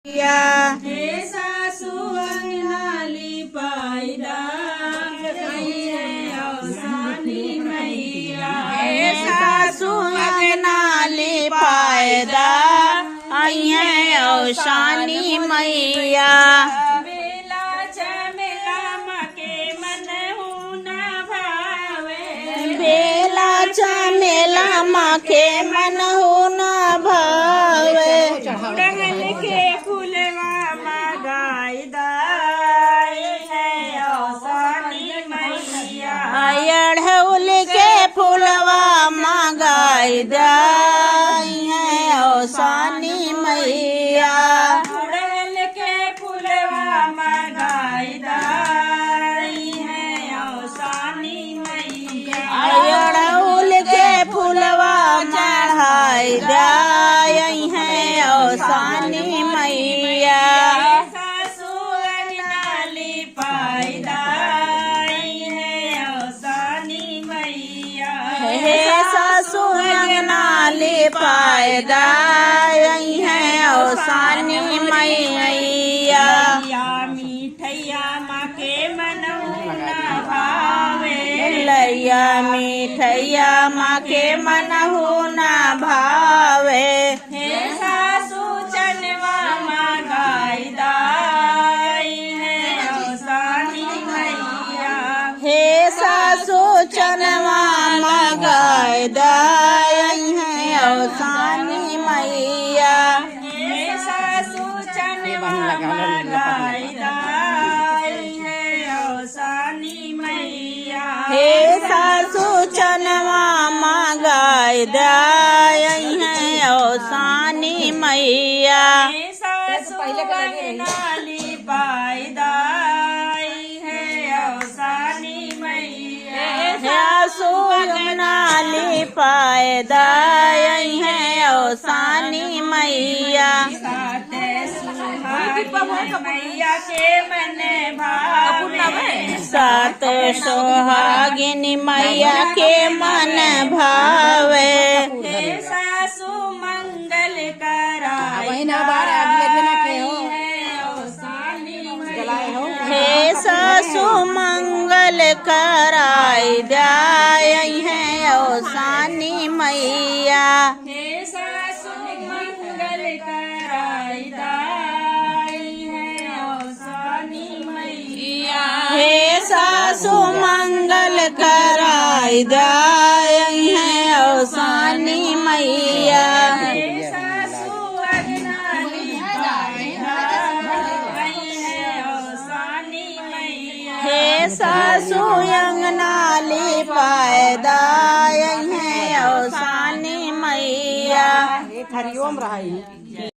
हे सासू अंगनाली पायदा औसानी मैया। हे सासू अंगनाली पायदा औसानी मैया। बेला चमेला मके मन न भावे। बेला चमेला मके मन न भावे। उड़हल के फूलवा मगाई दाई है औसानी मैया। अड़हुल के फूलवा मंगाई दाई है औसानी मैया। उड़हल के फूलवा मगाई दाई है औसानी मैया। अड़हुल के फूलवा चढ़ाई दाई है औसानी मैया। सासू अंगनाली पायदाई है औसानी मैया। हे सासू अंगनाली पायदाई है औसानी मैया। या मिठैया माँ के मनहुना भावे। लैया मिठैया माँ के मनहु न भावे। हे सासू चनवा मगाई दाई है औसानी मैया। हे सासू चनवा मंगाई दाई है औसानी मैया। हे सासू चनवा मगाई दाई है औसानी मैया। हे सासू चनवा मंगाई दाई है औसानी मैया। हे सासू अंगनाली पायदाई है औसानी मैया। सासू अंगनाली पायदाई है औसानी मैया। मैया के मन भावे। सात सोहागिनी मैया के मन भावे। हे सासू मंगल कराई है औसानी मैया। हे सासू मंगल कराई दाई है औसानी मैया। हे सासू मंगल कराई दाई है औसानी मैया। हे सासू मंगल कराई दाई है औसानी मैया। हे सासू अंगनाली पायदाई है औसानी मैया। हे सासू अंगनाली पायदाई है औसानी मैया। हरिओम रहा